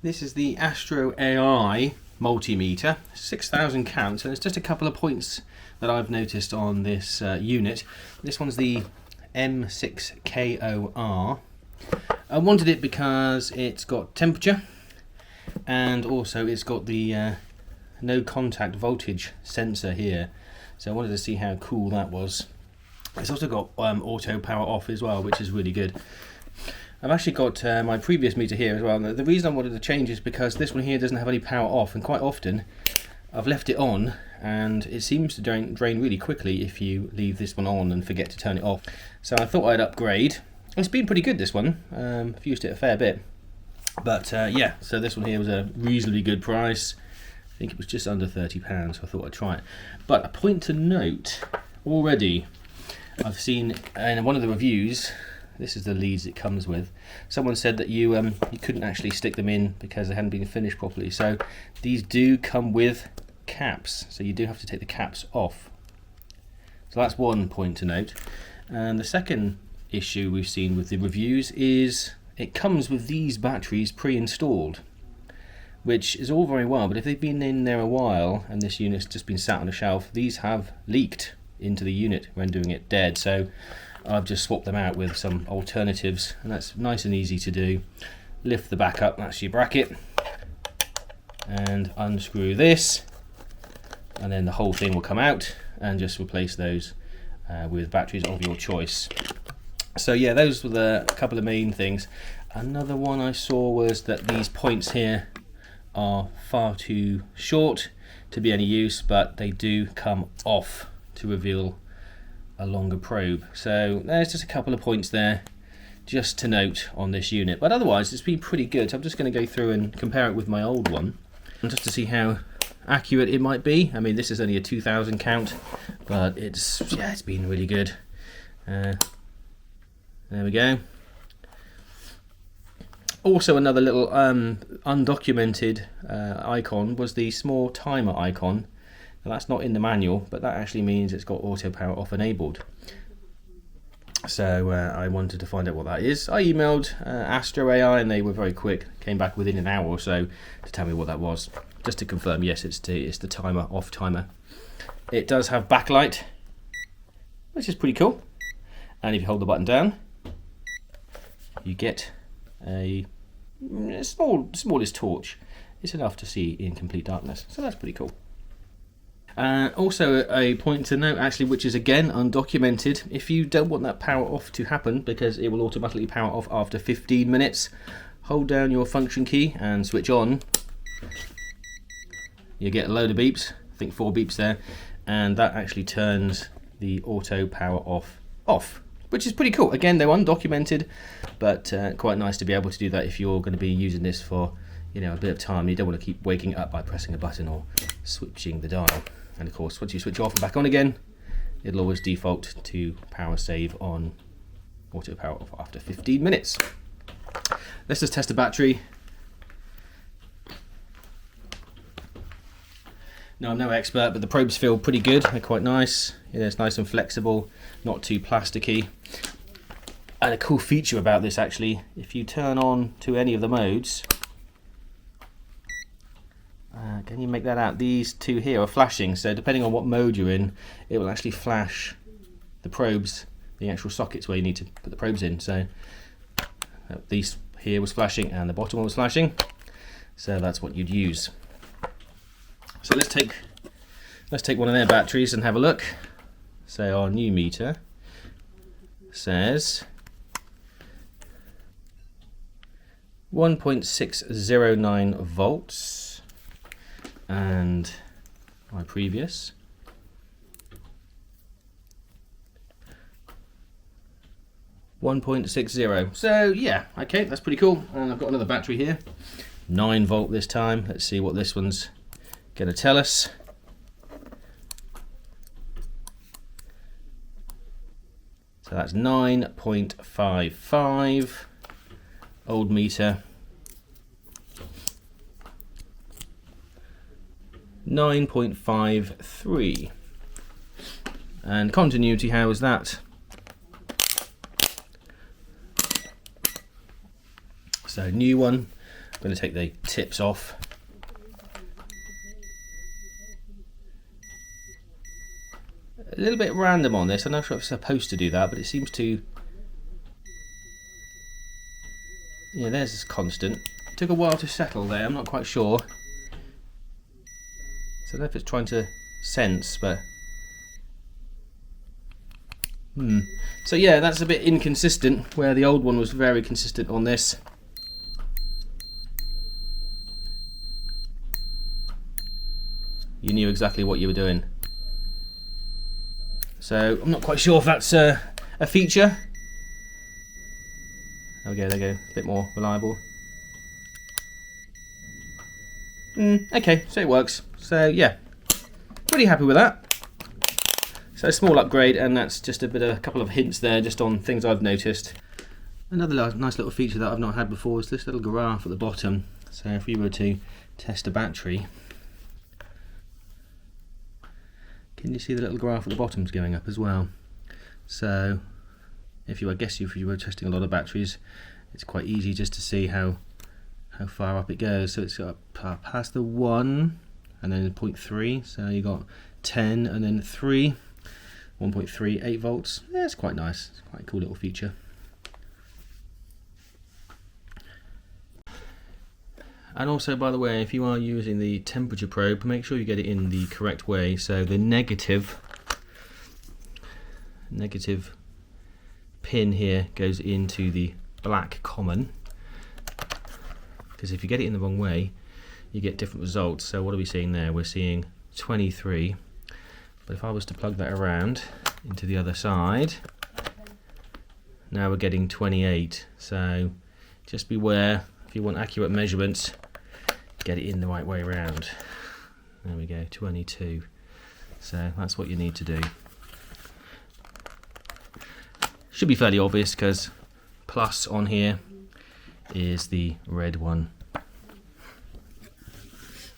This is the AstroAI Multimeter, 6,000 counts, and it's just a couple of points that I've noticed on this unit. This one's the M6KOR. I wanted it because it's got temperature, and also it's got the no contact voltage sensor here, so I wanted to see how cool that was. It's also got auto power off as well, which is really good. I've actually got my previous meter here as well. The reason I wanted to change is because this one here doesn't have any power off, and quite often I've left it on and it seems to drain really quickly if you leave this one on and forget to turn it off. So I thought I'd upgrade. It's been pretty good, this one. I've used it a fair bit. But yeah, so this one here was a reasonably good price. I think it was just under £30, so I thought I'd try it. But a point to note, already I've seen in one of the reviews, this is the leads it comes with, someone said that you couldn't actually stick them in because they hadn't been finished properly. So these do come with caps, so you do have to take the caps off. So that's one point to note. And the second issue we've seen with the reviews is it comes with these batteries pre-installed, which is all very well, but if they've been in there a while and this unit's just been sat on a shelf, these have leaked into the unit, rendering it dead. So I've just swapped them out with some alternatives, and that's nice and easy to do. Lift the back up, that's your bracket, and unscrew this, and then the whole thing will come out, and just replace those with batteries of your choice. So yeah, those were the couple of main things. Another one I saw was that these points here are far too short to be any use, but they do come off to reveal a longer probe. So there's just a couple of points there just to note on this unit, but otherwise it's been pretty good. So I'm just going to go through and compare it with my old one, and just to see how accurate it might be. I mean, this is only a 2,000 count, but it's been really good. There we go. Also, another little undocumented icon was the small timer icon. Now, that's not in the manual, but that actually means it's got auto power off enabled. So I wanted to find out what that is. I emailed AstroAI and they were very quick, came back within an hour or so to tell me what that was. Just to confirm, yes, it's the timer, off timer. It does have backlight, which is pretty cool. And if you hold the button down, you get a smallest torch. It's enough to see in complete darkness, so that's pretty cool. Also a point to note, actually, which is again undocumented, if you don't want that power off to happen, because it will automatically power off after 15 minutes, hold down your function key and switch on. You get a load of beeps, I think 4 beeps there, and that actually turns the auto power off, which is pretty cool. Again, they're undocumented, but quite nice to be able to do that if you're going to be using this for a bit of time. You don't want to keep waking up by pressing a button or switching the dial. And of course, once you switch off and back on again, it'll always default to power save on auto power off after 15 minutes. Let's just test the battery. No, I'm no expert, but the probes feel pretty good. They're quite nice. It's nice and flexible, not too plasticky. And a cool feature about this, actually, if you turn on to any of the modes, can you make that out? These two here are flashing, so depending on what mode you're in, it will actually flash the probes, the actual sockets where you need to put the probes in. So these here was flashing and the bottom one was flashing, so that's what you'd use. So let's take one of their batteries and have a look. So our new meter says 1.609 volts, and my previous 1.60. So yeah, okay, that's pretty cool. And I've got another battery here, 9 volt this time. Let's see what this one's going to tell us. So that's 9.55. Old meter. 9.53. And continuity, how is that? So new one, I'm going to take the tips off. A little bit random on this. I'm not sure if it's supposed to do that, but it seems to. Yeah, there's this constant. It took a while to settle there. I'm not quite sure. So I don't know if it's trying to sense, but. So yeah, that's a bit inconsistent, where the old one was very consistent on this. You knew exactly what you were doing. So I'm not quite sure if that's a feature. Okay, there you go, a bit more reliable. Okay, so it works. So yeah, pretty happy with that. So a small upgrade, and that's just a couple of hints there, just on things I've noticed. Another nice little feature that I've not had before is this little graph at the bottom. So if we were to test a battery, can you see the little graph at the bottom's going up as well? So if you were testing a lot of batteries, it's quite easy just to see how far up it goes. So it's got past the 1 and then 0.3, so you got 10 and then 3, 1.38 volts. Yeah, it's quite nice. It's quite a cool little feature. And also, by the way, if you are using the temperature probe, make sure you get it in the correct way. So the negative pin here goes into the black common, because if you get it in the wrong way, you get different results. So what are we seeing there? We're seeing 23, but if I was to plug that around into the other side, now we're getting 28. So just beware, if you want accurate measurements, get it in the right way around. There we go, 22. So that's what you need to do. Should be fairly obvious, because plus on here is the red one.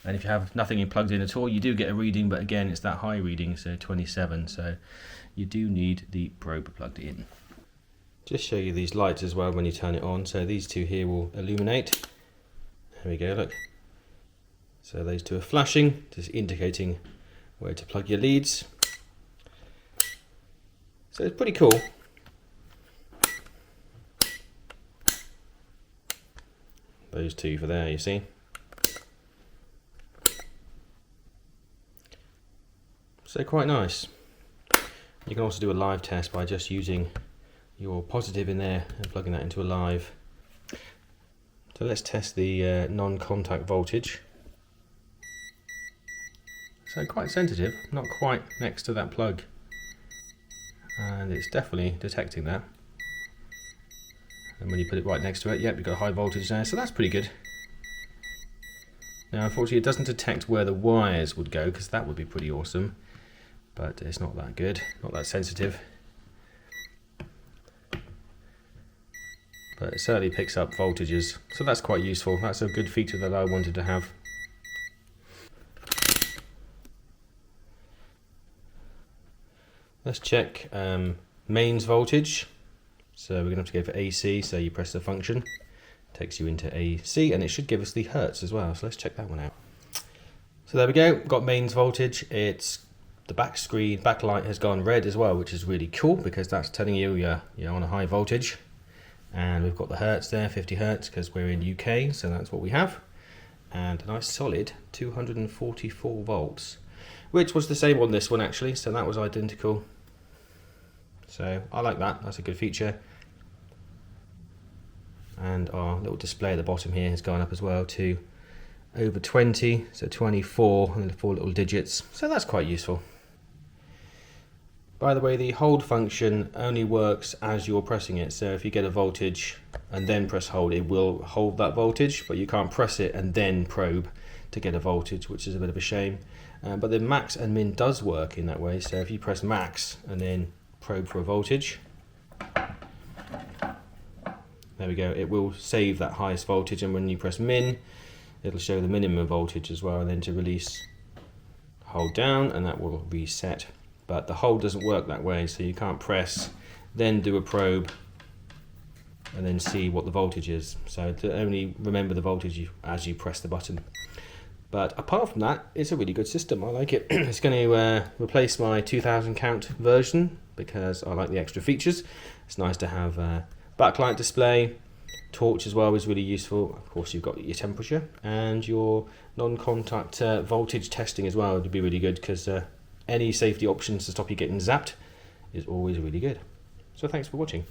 And if you have nothing plugged in at all, you do get a reading, but again, it's that high reading, so 27. So you do need the probe plugged in. Just show you these lights as well when you turn it on. So these two here will illuminate. There we go, look. So those two are flashing, just indicating where to plug your leads. So it's pretty cool. Those two for there, you see. So quite nice. You can also do a live test by just using your positive in there and plugging that into a live. So let's test the non-contact voltage. So quite sensitive, not quite next to that plug. And it's definitely detecting that. And when you put it right next to it, yep, you've got a high voltage there, so that's pretty good. Now unfortunately it doesn't detect where the wires would go, because that would be pretty awesome. But it's not that good, not that sensitive. But it certainly picks up voltages, so that's quite useful. That's a good feature that I wanted to have. Let's check mains voltage. So we're going to have to go for AC, so you press the function, takes you into AC, and it should give us the hertz as well. So let's check that one out. So there we go, got mains voltage. It's the backlight has gone red as well, which is really cool, because that's telling you you're on a high voltage. And we've got the hertz there, 50 hertz, because we're in UK, so that's what we have. And a nice solid 244 volts, which was the same on this one actually, so that was identical. So I like that, that's a good feature. And our little display at the bottom here has gone up as well to over 20, so 24, and the 4 little digits, so that's quite useful. By the way, the hold function only works as you're pressing it, so if you get a voltage and then press hold, it will hold that voltage, but you can't press it and then probe to get a voltage, which is a bit of a shame. But the max and min does work in that way, so if you press max and then probe for a voltage, there we go, it will save that highest voltage, and when you press min, it'll show the minimum voltage as well, and then to release, hold down, and that will reset. But the hold doesn't work that way, so you can't press, then do a probe, and then see what the voltage is. So to only remember the voltage as you press the button. But apart from that, it's a really good system. I like it. It's going to replace my 2000 count version because I like the extra features. It's nice to have a backlight display. Torch as well is really useful. Of course, you've got your temperature and your non-contact voltage testing as well would be really good, because any safety options to stop you getting zapped is always really good. So thanks for watching.